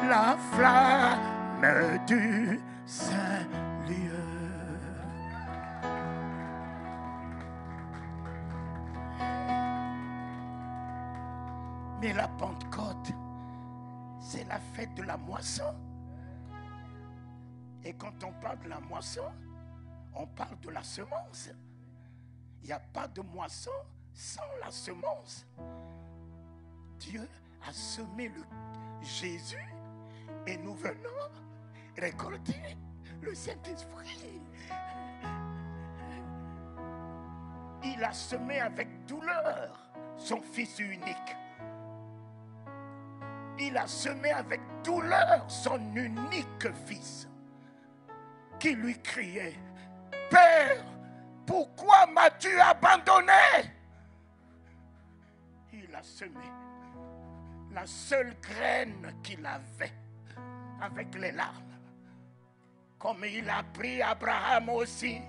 la flamme du Saint-Lieu. Mais la Pentecôte, c'est la fête de la moisson. Et quand on parle de la moisson, on parle de la semence. Il n'y a pas de moisson sans la semence. Dieu a semé Jésus et nous venons récolter le Saint-Esprit. Il a semé avec douleur son Fils unique. Il a semé avec douleur son unique Fils qui lui criait: Père, pourquoi m'as-tu abandonné? Il a semé la seule graine qu'il avait avec les larmes. Comme il a pris Abraham aussi.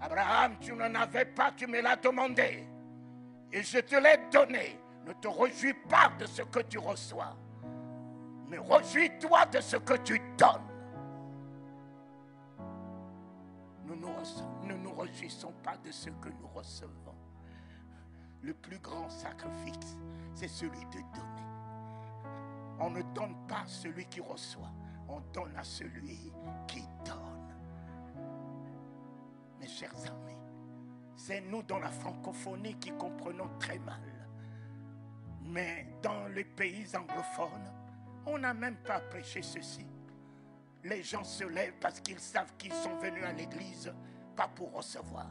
Abraham, tu n'en avais pas, tu me l'as demandé. Et je te l'ai donné. Ne te réjouis pas de ce que tu reçois, mais réjouis-toi de ce que tu donnes. Nous ne nous réjouissons pas de ce que nous recevons. Le plus grand sacrifice, c'est celui de donner. On ne donne pas à celui qui reçoit, on donne à celui qui donne. Mes chers amis, c'est nous dans la francophonie qui comprenons très mal. Mais dans les pays anglophones, on n'a même pas prêché ceci. Les gens se lèvent parce qu'ils savent qu'ils sont venus à l'église, pas pour recevoir.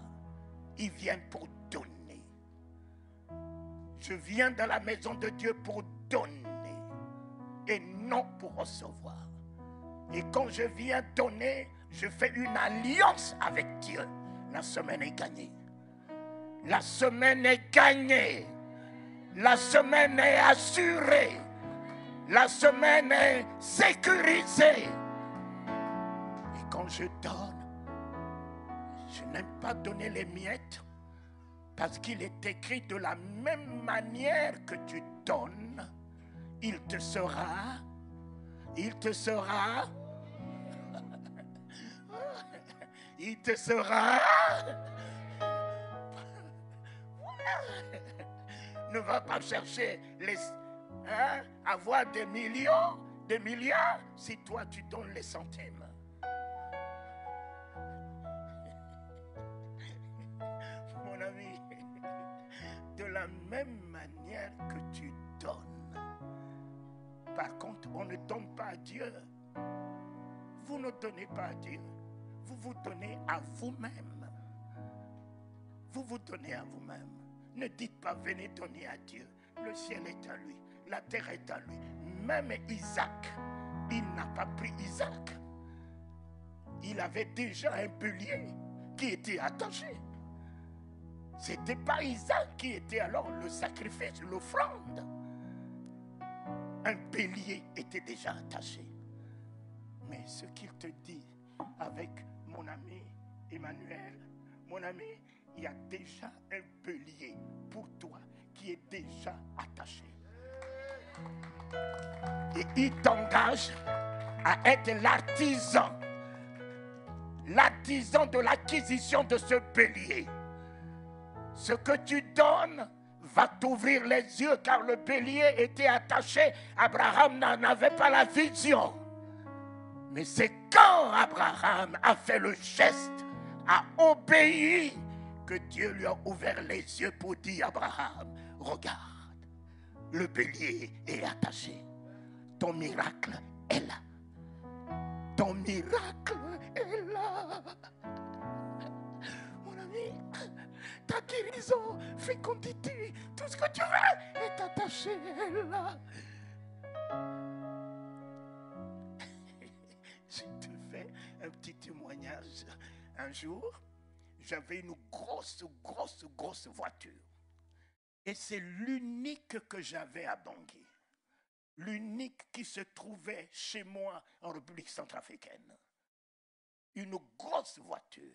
Ils viennent pour donner. Je viens dans la maison de Dieu pour donner et non pour recevoir. Et quand je viens donner, je fais une alliance avec Dieu. La semaine est gagnée. La semaine est gagnée. La semaine est assurée. La semaine est sécurisée. Et quand je donne, je n'aime pas donner les miettes, parce qu'il est écrit de la même manière que tu donnes, il te sera, il te sera, il te sera. Ne va pas chercher avoir des millions, des milliards, si toi tu donnes les centimes. Mon ami, de la même manière que tu donnes. Par contre, on ne donne pas à Dieu. Vous ne donnez pas à Dieu. Vous vous donnez à vous-même. Vous vous donnez à vous-même. Ne dites pas venez donner à Dieu. Le ciel est à lui. La terre est à lui. Même Isaac, il n'a pas pris Isaac. Il avait déjà un bélier qui était attaché. Ce n'était pas Isaac qui était alors le sacrifice, l'offrande. Un bélier était déjà attaché. Mais ce qu'il te dit avec mon ami Emmanuel, mon ami, il y a déjà un bélier pour toi qui est déjà attaché. Et il t'engage à être l'artisan de l'acquisition de ce bélier. Ce que tu donnes va t'ouvrir les yeux, car le bélier était attaché. Abraham n'en avait pas la vision. Mais c'est quand Abraham a fait le geste, a obéi, que Dieu lui a ouvert les yeux pour dire: Abraham, regarde, le bélier est attaché. Ton miracle est là. Ton miracle est là. Mon ami, ta guérison, fécondité, tout ce que tu veux est attaché là. Je te fais un petit témoignage. Un jour, j'avais une grosse voiture. Et c'est l'unique que j'avais à Bangui. L'unique qui se trouvait chez moi en République centrafricaine. Une grosse voiture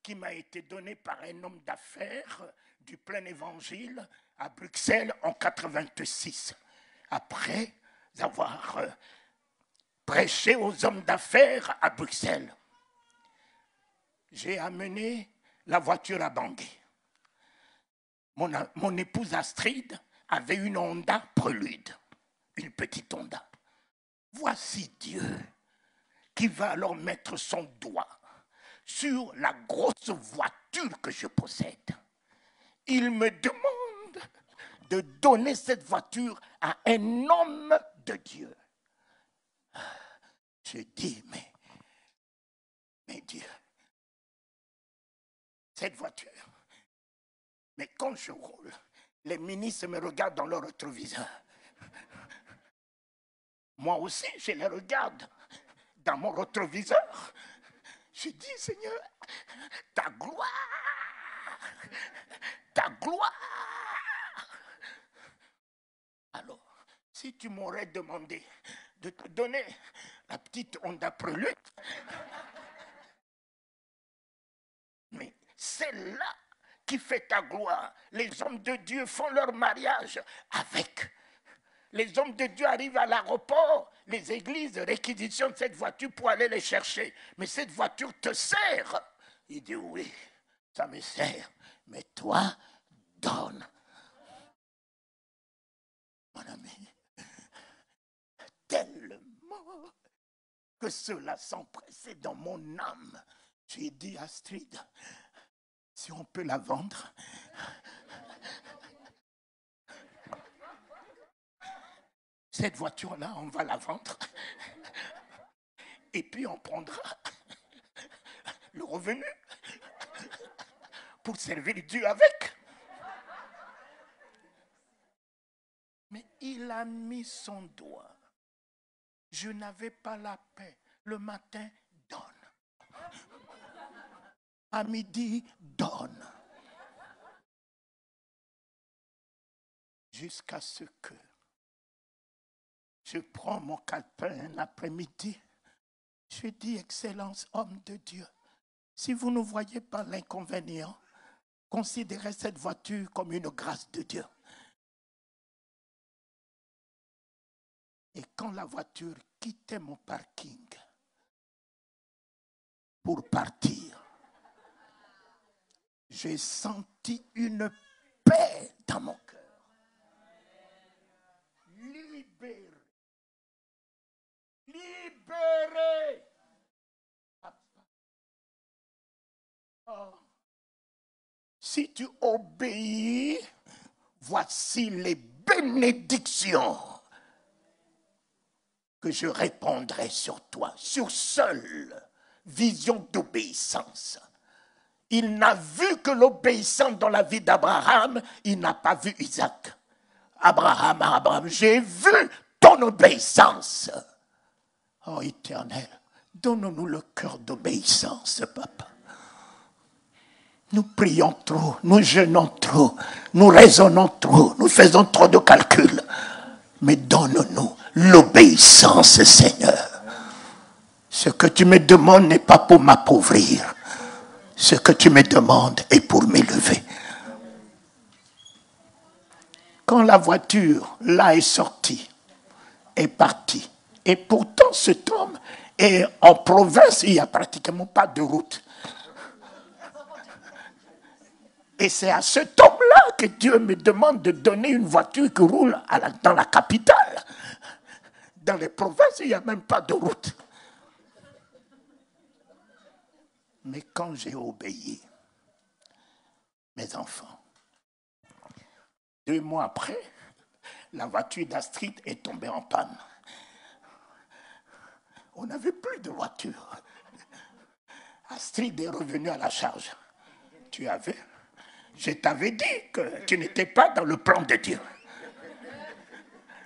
qui m'a été donnée par un homme d'affaires du plein évangile à Bruxelles en 86. Après avoir prêcher aux hommes d'affaires à Bruxelles. J'ai amené la voiture à Bangui. Mon épouse Astrid avait une Honda Prélude, une petite Honda. Voici Dieu qui va alors mettre son doigt sur la grosse voiture que je possède. Il me demande de donner cette voiture à un homme de Dieu. Je dis, mais Dieu, cette voiture, mais quand je roule, les ministres me regardent dans leur rétroviseur. Moi aussi, je les regarde dans mon rétroviseur. Je dis, Seigneur, ta gloire, ta gloire. Alors, si tu m'aurais demandé de te donner la petite Honda Prélude, mais celle-là qui fait ta gloire, les hommes de Dieu font leur mariage avec. Les hommes de Dieu arrivent à l'aéroport, les églises réquisitionnent cette voiture pour aller les chercher. Mais cette voiture te sert. Il dit oui, ça me sert. Mais toi, donne. Mon ami, tellement que cela s'empressait dans mon âme. J'ai dit à Astrid, si on peut la vendre, cette voiture-là, on va la vendre. Et puis on prendra le revenu pour servir Dieu avec. Mais il a mis son doigt. Je n'avais pas la paix. Le matin, donne. À midi, donne. Jusqu'à ce que je prends mon calepin l'après-midi. Je dis, Excellence, homme de Dieu, si vous ne voyez pas l'inconvénient, considérez cette voiture comme une grâce de Dieu. Et quand la voiture quittait mon parking pour partir, j'ai senti une paix dans mon cœur. Libéré. Libéré. Oh. Si tu obéis, voici les bénédictions que je répandrai sur toi, sur seule vision d'obéissance. Il n'a vu que l'obéissance dans la vie d'Abraham, il n'a pas vu Isaac. Abraham, j'ai vu ton obéissance. Oh Éternel, donne-nous le cœur d'obéissance, Papa. Nous prions trop, nous jeûnons trop, nous raisonnons trop, nous faisons trop de calculs. Mais donne-nous l'obéissance, Seigneur. Ce que tu me demandes n'est pas pour m'appauvrir. Ce que tu me demandes est pour m'élever. Quand la voiture, là, est sortie, est partie, et pourtant cet homme est en province, il n'y a pratiquement pas de route. Et c'est à cet homme-là que Dieu me demande de donner une voiture qui roule dans la capitale. Dans les provinces, il n'y a même pas de route. Mais quand j'ai obéi, mes enfants, 2 mois après, la voiture d'Astrid est tombée en panne. On n'avait plus de voiture. Astrid est revenue à la charge. Tu avais? Je t'avais dit que tu n'étais pas dans le plan de Dieu.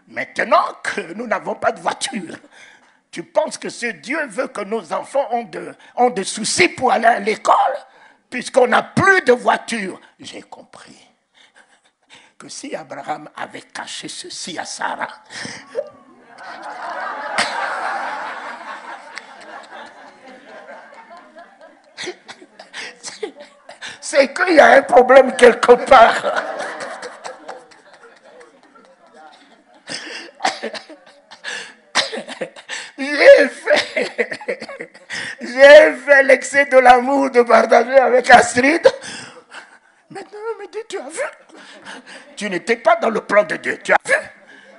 Maintenant que nous n'avons pas de voiture, tu penses que ce Dieu veut que nos enfants ont de soucis pour aller à l'école, puisqu'on n'a plus de voiture? J'ai compris que si Abraham avait caché ceci à Sarah, c'est qu'il y a un problème quelque part. J'ai fait l'excès de l'amour de partager avec Astrid. Maintenant, elle me dit, tu as vu? Tu n'étais pas dans le plan de Dieu, tu as vu?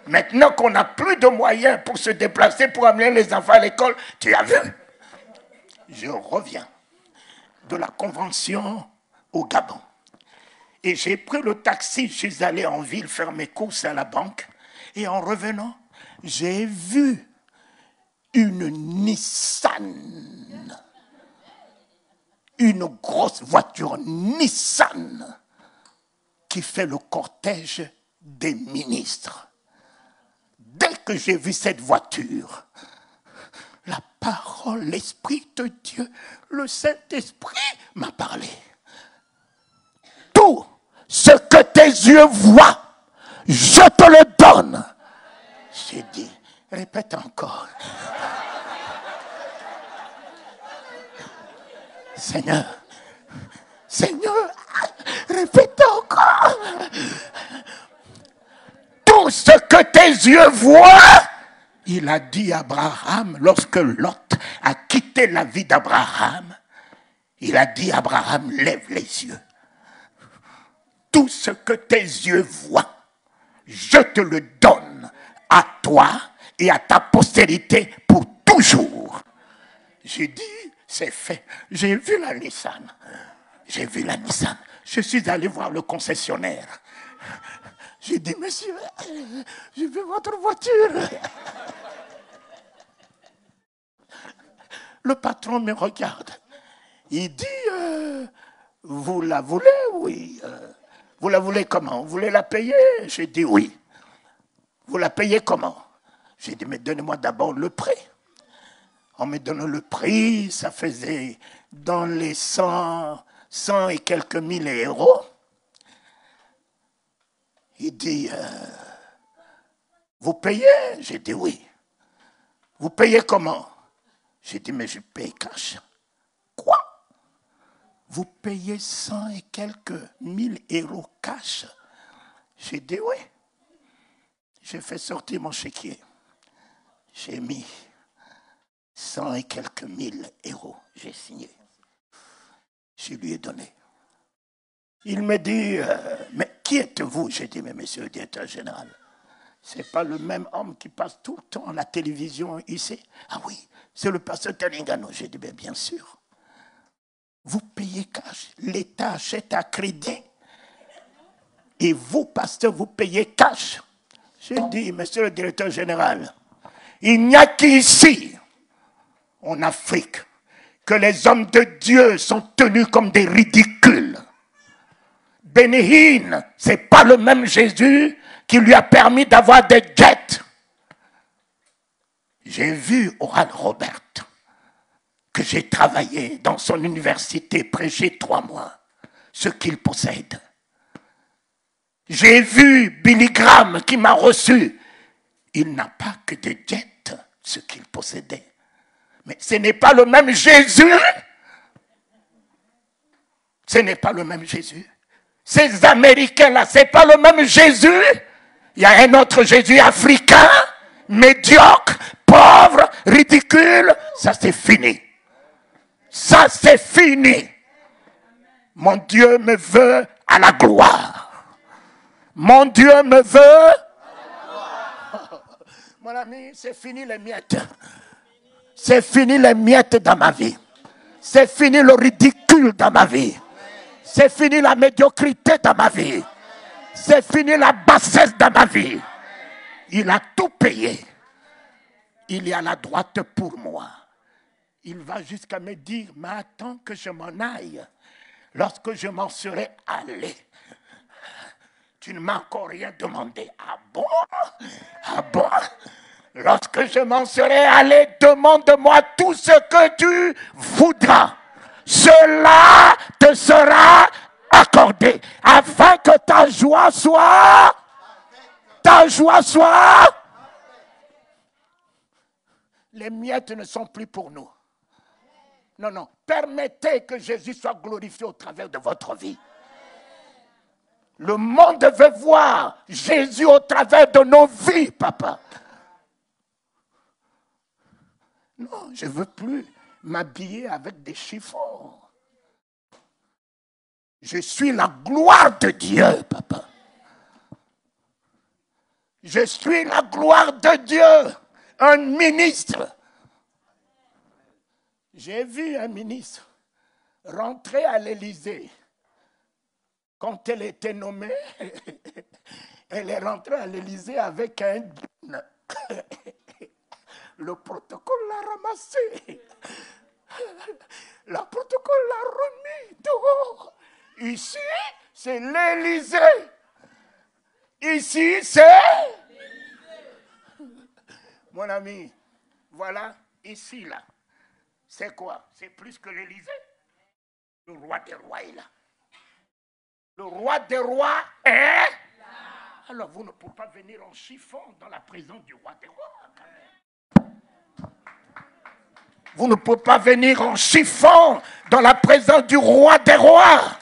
Maintenant qu'on n'a plus de moyens pour se déplacer, pour amener les enfants à l'école, tu as vu? Je reviens de la convention au Gabon. Et j'ai pris le taxi, je suis allé en ville faire mes courses à la banque. Et en revenant, j'ai vu une Nissan. Une grosse voiture Nissan qui fait le cortège des ministres. Dès que j'ai vu cette voiture, la parole, l'Esprit de Dieu, le Saint-Esprit m'a parlé. Tout ce que tes yeux voient, je te le donne. J'ai dit, répète encore. Seigneur, répète encore. Tout ce que tes yeux voient, il a dit à Abraham, lorsque Lot a quitté la vie d'Abraham, il a dit à Abraham, lève les yeux. Tout ce que tes yeux voient, je te le donne à toi et à ta postérité pour toujours. J'ai dit, c'est fait. J'ai vu la Nissan. Je suis allé voir le concessionnaire. J'ai dit, monsieur, je veux votre voiture. Le patron me regarde. Il dit, vous la voulez? Oui. Vous la voulez comment? Vous voulez la payer? J'ai dit oui. Vous la payez comment? J'ai dit, mais donnez-moi d'abord le prix. On me donne le prix, ça faisait dans les 100 et quelques mille euros. Il dit, vous payez? J'ai dit oui. Vous payez comment? J'ai dit, mais je paye cash. Quoi? Vous payez 100 et quelques mille euros cash? J'ai dit oui. J'ai fait sortir mon chéquier. J'ai mis 100 et quelques mille euros. J'ai signé. Je lui ai donné. Il me dit, mais qui êtes-vous? J'ai dit, mais monsieur le directeur général, ce n'est pas le même homme qui passe tout le temps à la télévision ici? Ah oui, c'est le pasteur Telingano. J'ai dit, bien sûr. Vous payez cash. L'État achète à crédit. Et vous, pasteur, vous payez cash. J'ai dit, monsieur le directeur général, il n'y a qu'ici, en Afrique, que les hommes de Dieu sont tenus comme des ridicules. Bénéhine, ce n'est pas le même Jésus qui lui a permis d'avoir des jets. J'ai vu Oral Robert, que j'ai travaillé dans son université, prêché 3 mois, ce qu'il possède. J'ai vu Billy Graham qui m'a reçu. Il n'a pas que des jets, ce qu'il possédait. Mais ce n'est pas le même Jésus. Ce n'est pas le même Jésus. Ces Américains-là, ce n'est pas le même Jésus. Il y a un autre Jésus africain, médiocre, pauvre, ridicule. Ça, c'est fini. Ça, c'est fini. Mon Dieu me veut à la gloire. Mon Dieu me veut. Mon ami, c'est fini les miettes. C'est fini les miettes dans ma vie. C'est fini le ridicule dans ma vie. C'est fini la médiocrité dans ma vie. C'est fini la bassesse dans ma vie. Il a tout payé. Il est à la droite pour moi. Il va jusqu'à me dire, mais attends que je m'en aille. Lorsque je m'en serai allé, tu ne m'as encore rien demandé. Ah bon? Ah bon? Lorsque je m'en serai allé, demande-moi tout ce que tu voudras. Cela te sera accordé, afin que ta joie soit. Les miettes ne sont plus pour nous. Non, non. Permettez que Jésus soit glorifié au travers de votre vie. Le monde veut voir Jésus au travers de nos vies, papa. Non, je ne veux plus m'habiller avec des chiffons. Je suis la gloire de Dieu, papa. Je suis la gloire de Dieu, un ministre. J'ai vu un ministre rentrer à l'Élysée. Quand elle était nommée, elle est rentrée à l'Élysée avec un dîne. Le protocole l'a ramassé. Le protocole l'a remis dehors. Ici, c'est l'Élysée. Ici, c'est... Mon ami, voilà, ici, là. C'est quoi? C'est plus que l'Élysée. Le roi des rois est là. Le roi des rois est là. Alors vous ne pouvez pas venir en chiffon dans la présence du roi des rois. Vous ne pouvez pas venir en chiffon dans la présence du roi des rois.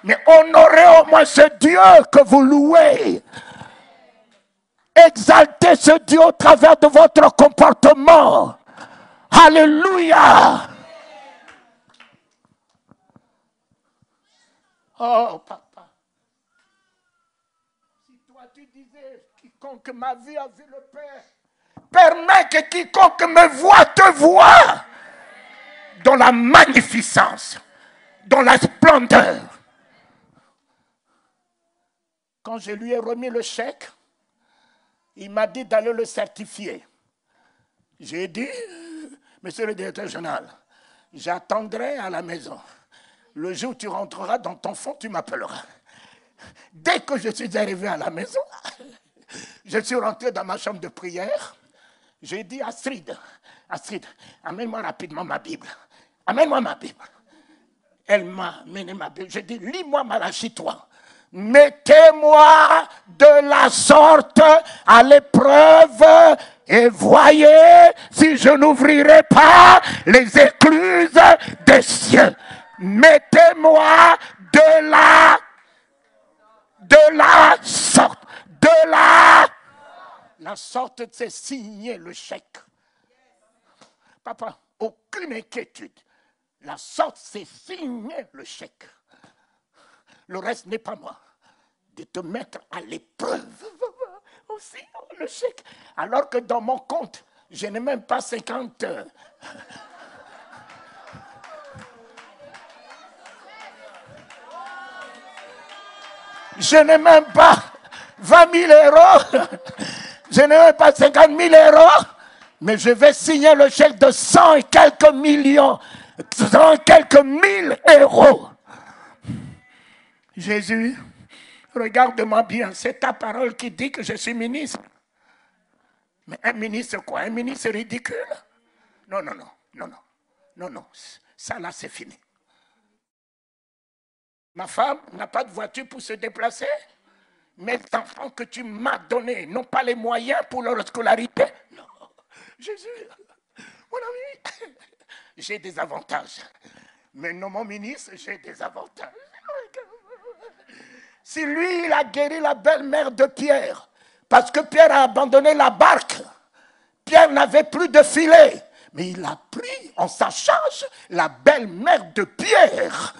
Mais honorez au moins ce Dieu que vous louez. Exaltez ce Dieu au travers de votre comportement. Alléluia. Oh, papa. Si toi tu disais, quiconque ma vie a vu le Père, permets que quiconque me voit te voie dans la magnificence, dans la splendeur. Quand je lui ai remis le chèque, il m'a dit d'aller le certifier. J'ai dit, monsieur le directeur général, j'attendrai à la maison. Le jour où tu rentreras dans ton fond, tu m'appelleras. Dès que je suis arrivé à la maison, je suis rentré dans ma chambre de prière. J'ai dit à Astrid, amène-moi rapidement ma Bible. Amène-moi ma Bible. Elle m'a amené ma Bible. J'ai dit, lis-moi Malachie 3. Mettez-moi de la sorte à l'épreuve et voyez si je n'ouvrirai pas les écluses des cieux. Mettez-moi de la sorte. La sorte, c'est signer le chèque. Papa, aucune inquiétude. La sorte, c'est signer le chèque. Le reste n'est pas moi. De te mettre à l'épreuve. Aussi, le chèque. Alors que dans mon compte, je n'ai même pas 50. Je n'ai même pas 20 000 euros. Je n'ai même pas 50 000 euros. Mais je vais signer le chèque de 100 et quelques millions. 100 et quelques mille euros. Jésus, regarde-moi bien. C'est ta parole qui dit que je suis ministre. Mais un ministre quoi? Un ministre ridicule? Non. Ça là, c'est fini. Ma femme n'a pas de voiture pour se déplacer. Mes enfants que tu m'as donnés n'ont pas les moyens pour leur scolarité. Non. Jésus, mon ami, j'ai des avantages. Mais non, mon ministre, j'ai des avantages. Si lui, il a guéri la belle-mère de Pierre, parce que Pierre a abandonné la barque, Pierre n'avait plus de filet, mais il a pris en sa charge la belle-mère de Pierre.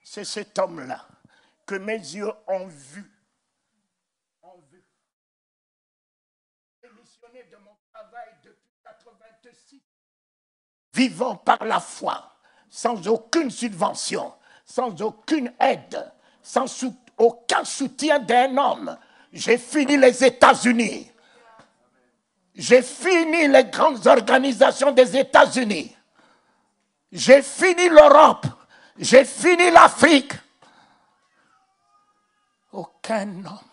C'est cet homme-là que mes yeux ont vu. Démissionné de mon travail depuis 86. Vivant par la foi, sans aucune subvention, sans aucune aide, sans aucun soutien d'un homme. J'ai fini les États-Unis. J'ai fini les grandes organisations des États-Unis. J'ai fini l'Europe. J'ai fini l'Afrique. Aucun homme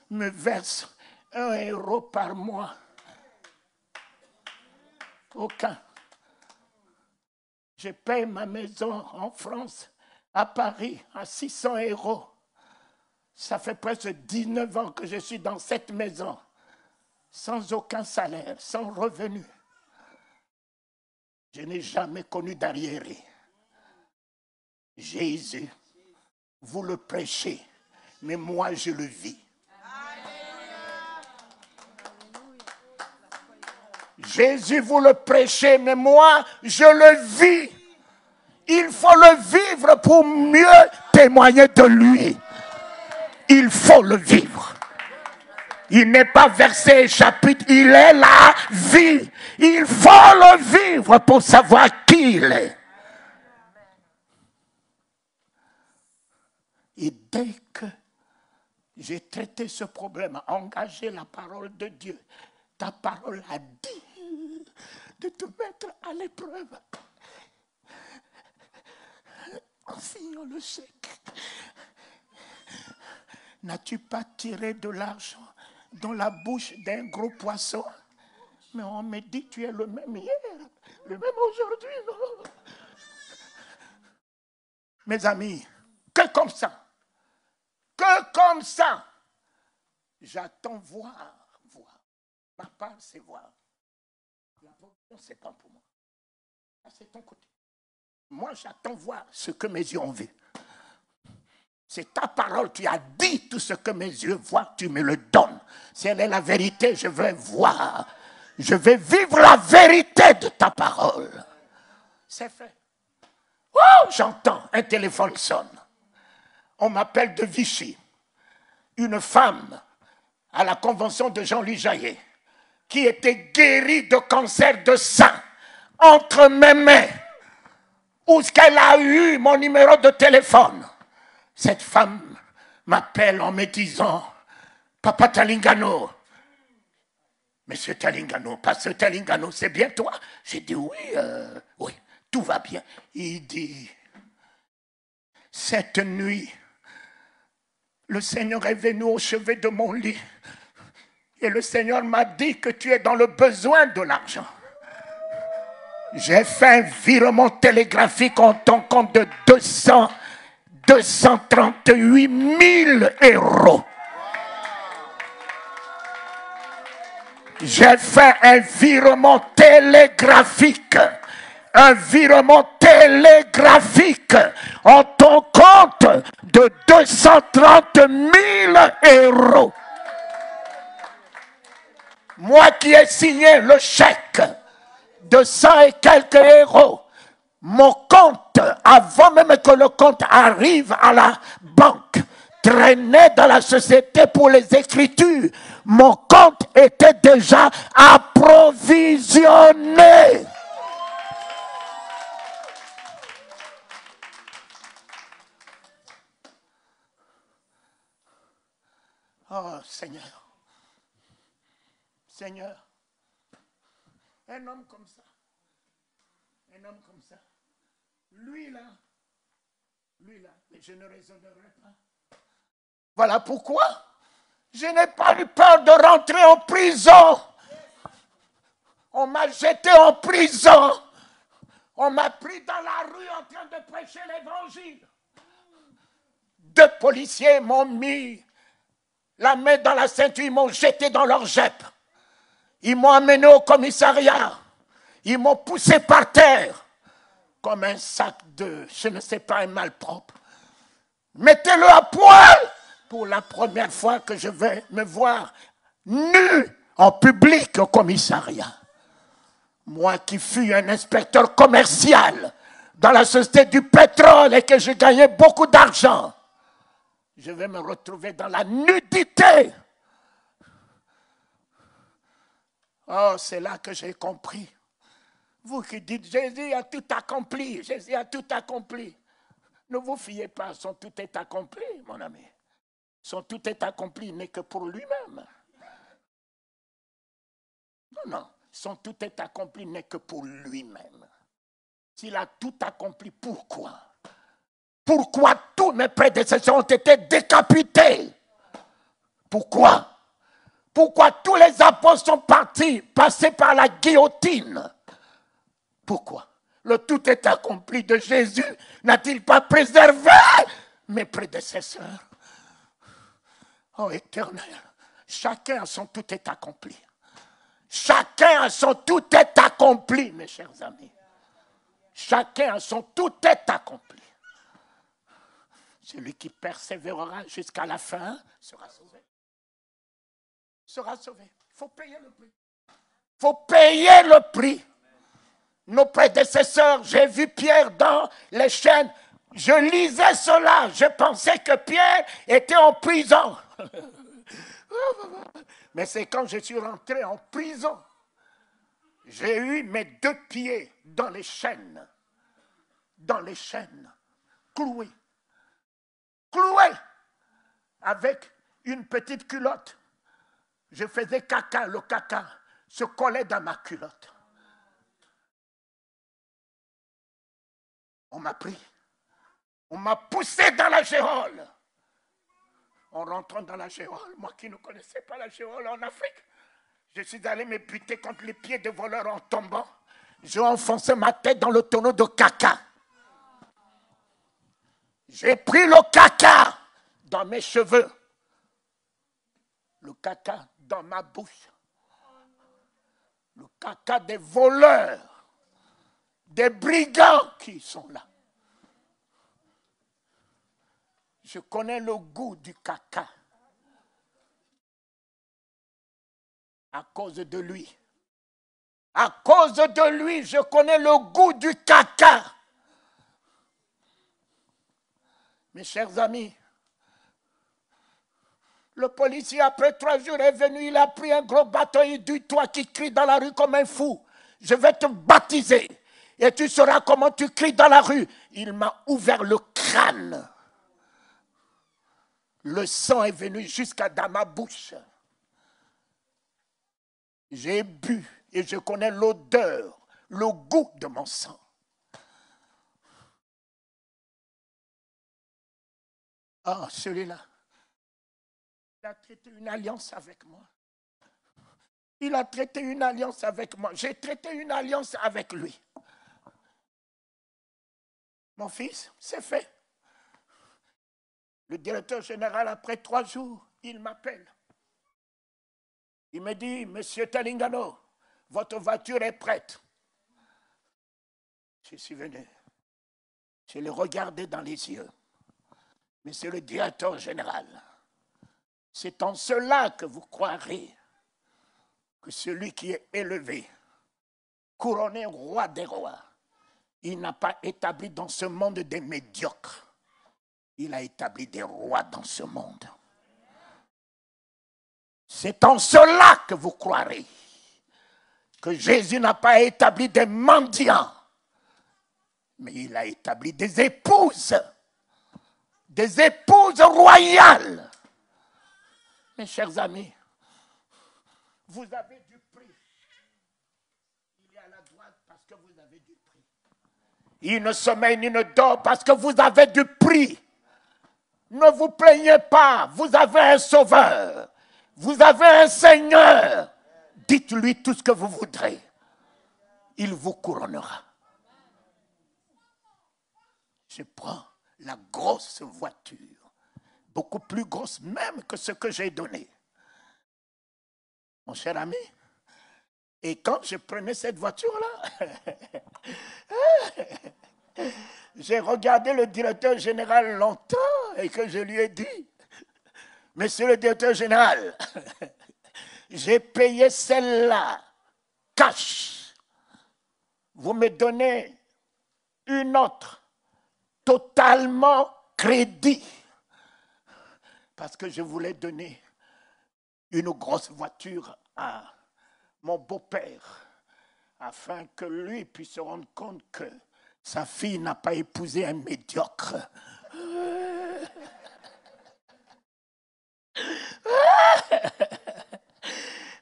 me verse 1 euro par mois. Aucun. Je paye ma maison en France, à Paris, à 600 euros. Ça fait presque 19 ans que je suis dans cette maison, sans aucun salaire, sans revenu. Je n'ai jamais connu d'arriéré. Jésus, vous le prêchez, mais moi je le vis. Jésus, vous le prêchez, mais moi, je le vis. Il faut le vivre pour mieux témoigner de lui. Il faut le vivre. Il n'est pas verset et chapitre, il est la vie. Il faut le vivre pour savoir qui il est. Et dès que j'ai traité ce problème, engagé la parole de Dieu, ta parole a dit de te mettre à l'épreuve. En signant le chèque, n'as-tu pas tiré de l'argent dans la bouche d'un gros poisson? Mais on me dit, tu es le même hier, le même aujourd'hui, non? Mes amis, que comme ça, j'attends voir. Ma part, c'est voir. La provision, c'est pas pour moi. C'est ton côté. Moi, j'attends voir ce que mes yeux ont vu. C'est ta parole, tu as dit tout ce que mes yeux voient, tu me le donnes. Si elle est la vérité, je vais voir. Je vais vivre la vérité de ta parole. C'est fait. Oh, j'entends, un téléphone sonne. On m'appelle de Vichy. Une femme à la convention de Jean-Louis Jaillet qui était guérie de cancer de sein entre mes mains. Où est-ce qu'elle a eu mon numéro de téléphone? Cette femme m'appelle en me disant, Papa Talingano, Monsieur Talingano, Pasteur Talingano, c'est bien toi? J'ai dit oui, tout va bien. Il dit, cette nuit, le Seigneur est venu au chevet de mon lit et le Seigneur m'a dit que tu es dans le besoin de l'argent. J'ai fait un virement télégraphique en ton compte de 238 000 euros. J'ai fait un virement télégraphique. Un virement télégraphique en ton compte de 230 000 euros. Moi qui ai signé le chèque de 100 et quelques euros, mon compte, avant même que le compte arrive à la banque, traînait dans la société pour les écritures. Mon compte était déjà approvisionné. Oh Seigneur, Seigneur, un homme comme ça, lui là, mais je ne raisonnerai pas. Voilà pourquoi je n'ai pas eu peur de rentrer en prison. On m'a jeté en prison. On m'a pris dans la rue en train de prêcher l'évangile. 2 policiers m'ont mis la main dans la ceinture, ils m'ont jeté dans leur Jeep. Ils m'ont amené au commissariat. Ils m'ont poussé par terre comme un sac de, je ne sais pas, un malpropre. Mettez-le à poil pour la première fois que je vais me voir nu en public au commissariat. Moi qui fus un inspecteur commercial dans la société du pétrole et que je gagnais beaucoup d'argent, je vais me retrouver dans la nudité. Oh, c'est là que j'ai compris. Vous qui dites, Jésus a tout accompli, Jésus a tout accompli. Ne vous fiez pas, son tout est accompli, mon ami. Son tout est accompli n'est que pour lui-même. Non, son tout est accompli n'est que pour lui-même. S'il a tout accompli, pourquoi? Pourquoi tous mes prédécesseurs ont été décapités? Pourquoi? Pourquoi tous les apôtres sont passés par la guillotine? Pourquoi? Le tout est accompli de Jésus n'a-t-il pas préservé mes prédécesseurs? Oh Éternel, chacun a son tout est accompli. Chacun a son tout est accompli, mes chers amis. Chacun a son tout est accompli. Celui qui persévérera jusqu'à la fin sera sauvé. Sera sauvé. Il faut payer le prix. faut payer le prix. Nos prédécesseurs, j'ai vu Pierre dans les chaînes. Je lisais cela, je pensais que Pierre était en prison. Mais c'est quand je suis rentré en prison, j'ai eu mes 2 pieds dans les chaînes, cloués, avec une petite culotte. Je faisais caca, le caca se collait dans ma culotte. On m'a pris, on m'a poussé dans la géole. En rentrant dans la géole, moi qui ne connaissais pas la géole en Afrique, je suis allé me buter contre les pieds de voleurs en tombant. J'ai enfoncé ma tête dans le tonneau de caca. J'ai pris le caca dans mes cheveux, le caca dans ma bouche, le caca des voleurs, des brigands qui sont là. Je connais le goût du caca à cause de lui. À cause de lui, je connais le goût du caca. Mes chers amis, le policier, après 3 jours, est venu, il a pris un gros bâton, il dit, toi qui cries dans la rue comme un fou, je vais te baptiser et tu sauras comment tu cries dans la rue. Il m'a ouvert le crâne. Le sang est venu jusqu'à dans ma bouche. J'ai bu et je connais l'odeur, le goût de mon sang. Ah, celui-là, il a traité une alliance avec moi. Il a traité une alliance avec moi. J'ai traité une alliance avec lui. Mon fils, c'est fait. Le directeur général, après 3 jours, il m'appelle. Il me dit, Monsieur Talingano, votre voiture est prête. Je suis venu. Je l'ai regardé dans les yeux. Monsieur le directeur général, c'est en cela que vous croirez que celui qui est élevé, couronné roi des rois, il n'a pas établi dans ce monde des médiocres. Il a établi des rois dans ce monde. C'est en cela que vous croirez que Jésus n'a pas établi des mendiants, mais il a établi des épouses royales. Mes chers amis, vous avez du prix. Il est à la droite parce que vous avez du prix. Il ne sommeille ni ne dort parce que vous avez du prix. Ne vous plaignez pas, vous avez un sauveur, vous avez un Seigneur. Dites-lui tout ce que vous voudrez. Il vous couronnera. Je prends la grosse voiture, beaucoup plus grosse même que ce que j'ai donné. Mon cher ami, et quand je prenais cette voiture-là, j'ai regardé le directeur général longtemps et que je lui ai dit, Monsieur le directeur général, j'ai payé celle-là, cash. Vous me donnez une autre, totalement crédit. Parce que je voulais donner une grosse voiture à mon beau-père, afin que lui puisse se rendre compte que sa fille n'a pas épousé un médiocre.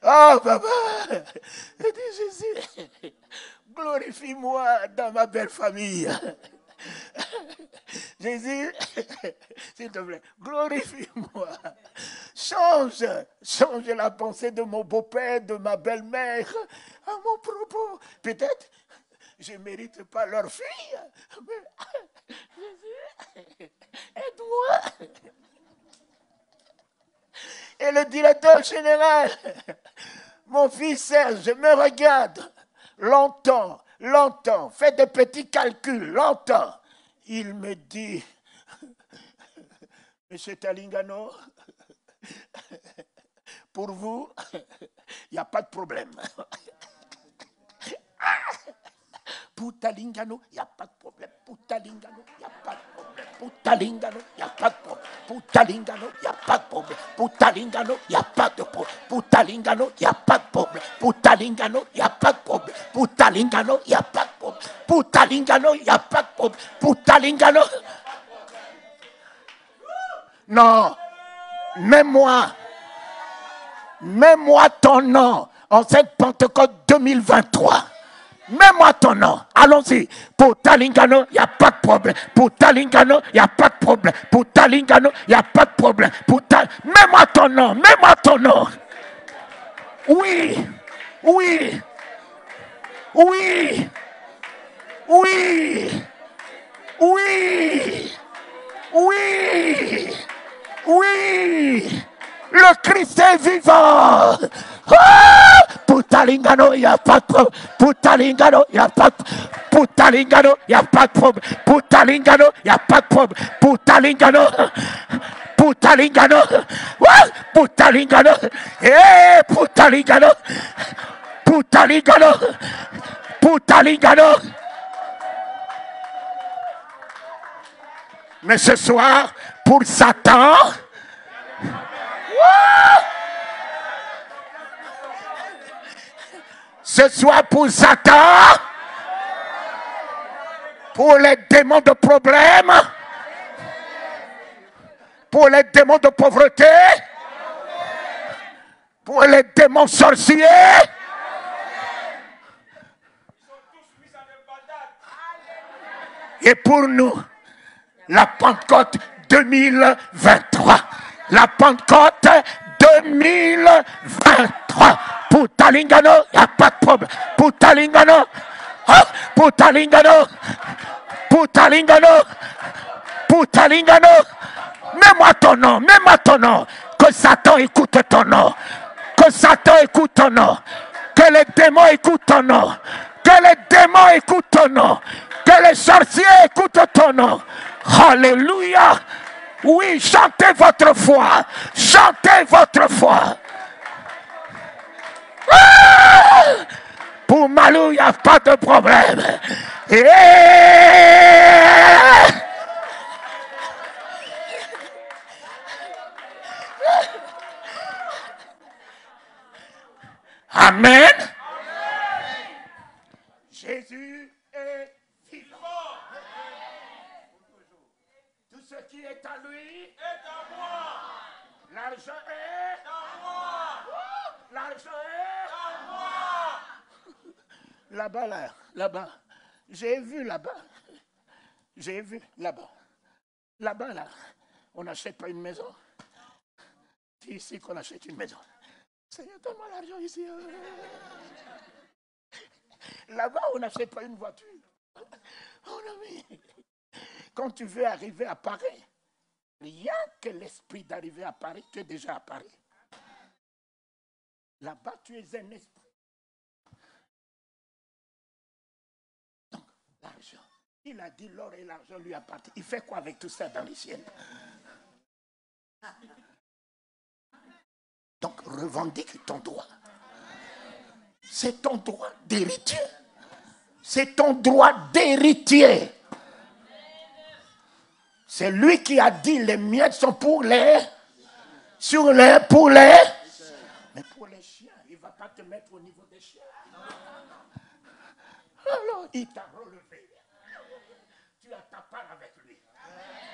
Oh, papa, dis Jésus, glorifie-moi dans ma belle famille. Jésus, s'il te plaît, glorifie-moi. Change la pensée de mon beau-père, de ma belle-mère, à mon propos. Peut-être, je ne mérite pas leur fille, mais Jésus, aide-moi. Et le directeur général, mon fils Serge, me regarde longtemps, fait des petits calculs, longtemps. Il me dit, Monsieur Talingano, pour vous, il n'y a pas de problème. Poutalingano, il n'y a pas de problème. Poutalingano, il n'y a pas de problème. Poutalingano, il n'y a pas de problème. Poutalingano, il n'y a pas de problème. Poutalingano, il n'y a pas de problème. Poutalingano, il n'y a pas de problème. Poutalingano, il n'y a pas de problème. Poutalingano, il n'y a pas de problème. Poutalingano, il n'y a pas de problème. Poutalingano. Non, mets-moi ton nom en cette Pentecôte 2023. Mets-moi ton nom. Allons-y. Pour Talingano, il n'y a pas de problème. Pour Talingano, il n'y a pas de problème. Pour Talingano, il n'y a pas de problème. Mets-moi ton nom. Mets-moi ton nom. Oui. Oui. Oui. Oui. Oui. Oui. Oui. Le Christ est vivant. Ah! Pour Talingano, il n'y a pas de problème. Pour Talingano, il n'y a pas de problème. Pour Talingano, il n'y a pas de problème. Pour Talingano, il n'y a pas de problème. Pour Talingano, pour Talingano, pour Talingano, pour Talingano, pour Talingano, pour Talingano. Mais ce soir, pour Satan, ce soir pour Satan, pour les démons de problème, pour les démons de pauvreté, pour les démons sorciers, et pour nous, la Pentecôte 2023. La Pentecôte 2023. Pour Talingano, il n'y a pas de problème. Pour Talingano, pour Talingano, pour Talingano, pour Talingano. Mets-moi ton nom, mets-moi ton nom. Que Satan écoute ton nom. Que Satan écoute ton nom. Que les démons écoutent ton nom. Que les démons écoutent ton nom. Que les sorciers écoutent ton nom. Alléluia. Oui, chantez votre foi. Chantez votre foi. Ah! Pour Malou, il n'y a pas de problème. Amen. Jésus est vivant. Tout ce qui est à lui est à moi. L'argent est à moi. L'argent est à moi. Là-bas, là-bas. J'ai vu là-bas. J'ai vu là-bas. Là-bas, là. On n'achète pas une maison. C'est ici qu'on achète une maison. Seigneur, donne-moi l'argent ici. Là-bas, on n'achète pas une voiture. Mon ami, quand tu veux arriver à Paris, rien que l'esprit d'arriver à Paris, tu es déjà à Paris. Là-bas, tu es un esprit. Donc, l'argent. Il a dit l'or et l'argent lui appartiennent. Il fait quoi avec tout ça dans les ciels? Donc, revendique ton droit. C'est ton droit d'héritier. C'est ton droit d'héritier. C'est lui qui a dit les miettes sont pour les... pour les... Mais pour les chiens, il ne va pas te mettre au niveau des chiens. Alors, il t'a relevé. Tu as ta part avec lui.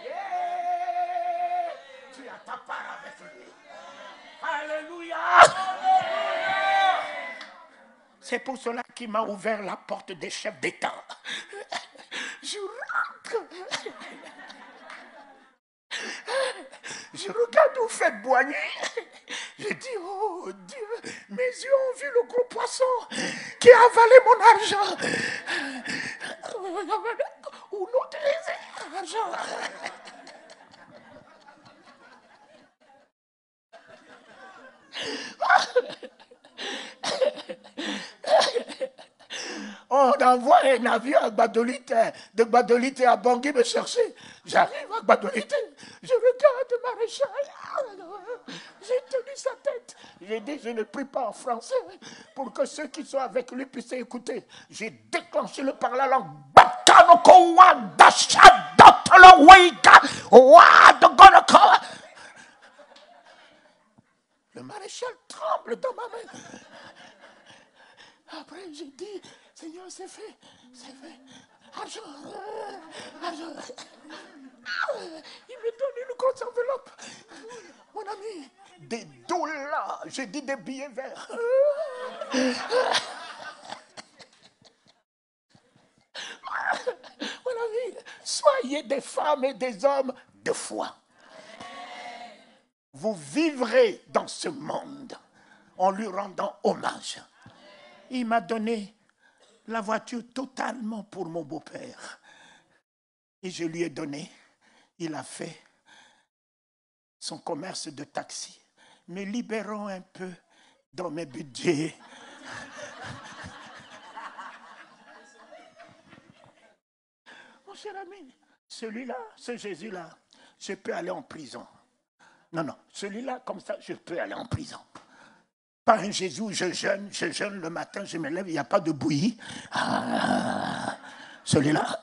Yeah! Tu as ta part avec lui. Alléluia! C'est pour cela qu'il m'a ouvert la porte des chefs d'État. Je rentre. Je regarde où fait Boigny. Je dis, oh Dieu, mes yeux ont vu le gros poisson qui a avalé mon argent. Où l'utiliser l'argent? On envoie un avion à Gbadolite, de Gbadolite à Bangui me chercher. J'arrive à Gbadolite, je regarde Maréchal. J'ai tenu sa tête. J'ai dit, je ne prie pas en français pour que ceux qui sont avec lui puissent écouter. J'ai déclenché le par la langue. Le maréchal tremble dans ma main. Après, j'ai dit, Seigneur, c'est fait, c'est fait. Argent, argent. Il me donne une grosse enveloppe. Mon ami, des dollars, j'ai dit des billets verts. Mon ami, soyez des femmes et des hommes de foi. Vous vivrez dans ce monde en lui rendant hommage. Il m'a donné la voiture totalement pour mon beau-père. Et je lui ai donné. Il a fait son commerce de taxi. Me libérons un peu dans mes budgets. Mon cher ami, celui-là, ce Jésus-là, je peux aller en prison. Non, celui-là, comme ça, je peux aller en prison. Pas un Jésus où je jeûne le matin, je me lève, il n'y a pas de bouillie. Ah, celui-là,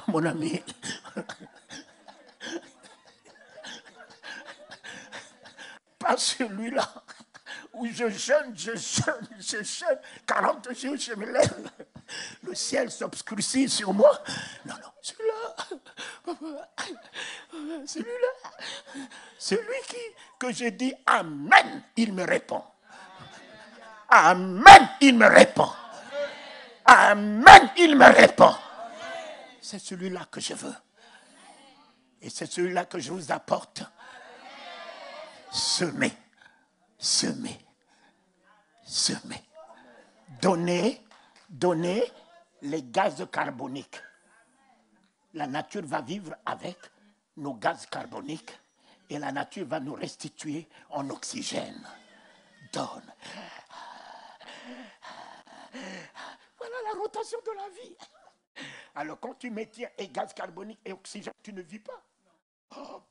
mon ami. Pas celui-là où je jeûne, 40 jours, je me lève. Le ciel s'obscurcit sur moi. Non, celui-là. Celui-là. Celui que je dis Amen, il me répond. Amen, il me répond. Amen, il me répond. C'est celui-là que je veux. Et c'est celui-là que je vous apporte. Semez. Donnez les gaz carboniques. La nature va vivre avec nos gaz carboniques et la nature va nous restituer en oxygène. Donne. Voilà la rotation de la vie. Alors quand tu maintiens et gaz carbonique et oxygène, tu ne vis pas. Oh.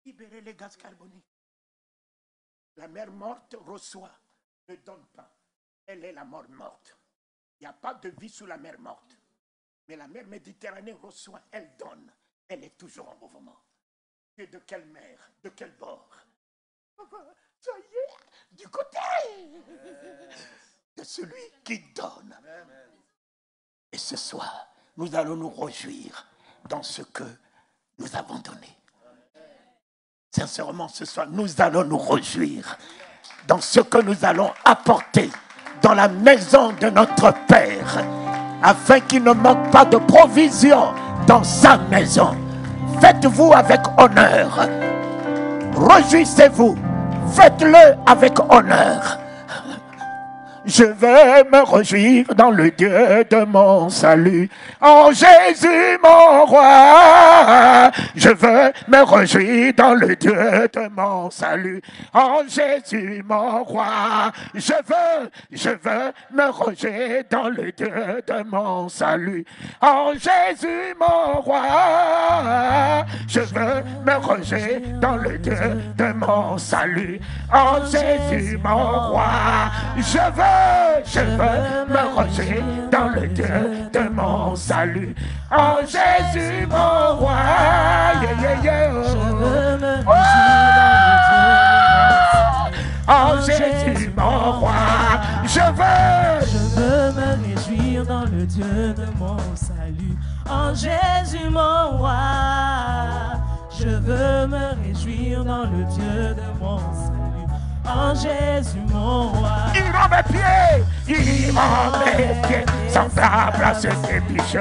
Libérez les gaz carboniques. La mer morte reçoit, ne donne pas. Elle est la mort morte. Il n'y a pas de vie sous la mer morte. Mais la mer Méditerranée reçoit, elle donne. Elle est toujours en mouvement. Et de quelle mer? De quel bord? Soyez du côté de celui qui donne. Et ce soir, nous allons nous réjouir dans ce que nous avons donné. Sincèrement, ce soir, nous allons nous réjouir dans ce que nous allons apporter dans la maison de notre Père, afin qu'il ne manque pas de provision dans sa maison. Faites-vous avec honneur. Réjouissez-vous. Faites-le avec honneur. Je vais me réjouir dans le Dieu de mon salut. En Jésus mon roi. Je veux me réjouir dans le Dieu de mon salut. En Jésus mon roi. Je veux me réjouir dans le Dieu de mon salut. En Jésus mon roi. Je veux me réjouir dans le Dieu de mon salut. En Jésus mon roi. Je veux me réjouir dans le Dieu de mon salut. En Jésus mon roi. Je veux me réjouir en Jésus mon roi. Je veux me réjouir dans le Dieu de mon salut. En Jésus mon roi. Je veux me réjouir dans le Dieu de mon salut. En Jésus mon roi. Il rend mes pieds semblables à ceux des biches.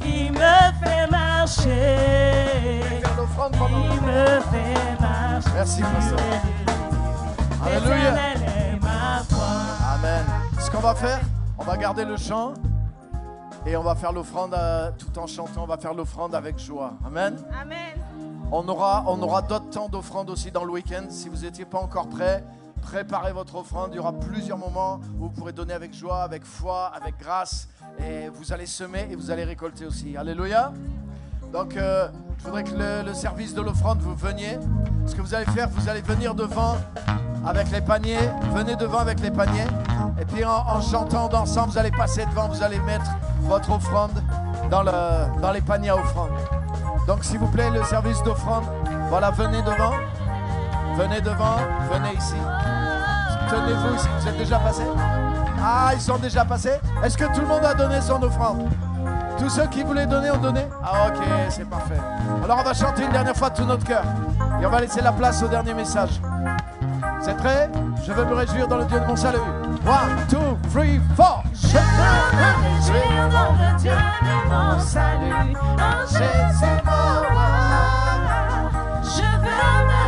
Il me fait marcher. Il me fait marcher. Merci Pasteur. Alléluia. Amen. Ce qu'on va faire, on va garder le chant et on va faire l'offrande tout en chantant. On va faire l'offrande avec joie. Amen. Amen. On aura d'autres temps d'offrande aussi dans le week-end. Si vous n'étiez pas encore prêts, préparez votre offrande. Il y aura plusieurs moments où vous pourrez donner avec joie, avec foi, avec grâce. Et vous allez semer et vous allez récolter aussi. Alléluia. Donc, je voudrais que le service de l'offrande, vous veniez. Ce que vous allez faire, vous allez venir devant avec les paniers. Venez devant avec les paniers. Et puis, en chantant ensemble, vous allez passer devant. Vous allez mettre votre offrande dans les paniers à offrande. Donc, s'il vous plaît, le service d'offrande, voilà, venez devant. Venez devant, venez ici. Tenez-vous ici. Vous êtes déjà passés? Ah, ils sont déjà passés? Est-ce que tout le monde a donné son offrande? Tous ceux qui voulaient donner ont donné? Ah, ok, c'est parfait. Alors, on va chanter une dernière fois de tout notre cœur. Et on va laisser la place au dernier message. Vous êtes prêts? Je veux me réjouir dans le Dieu de mon salut. 1, 2, 3, 4. Je veux me réjouir dans le Dieu de mon salut. En Jésus mon roi. Je veux me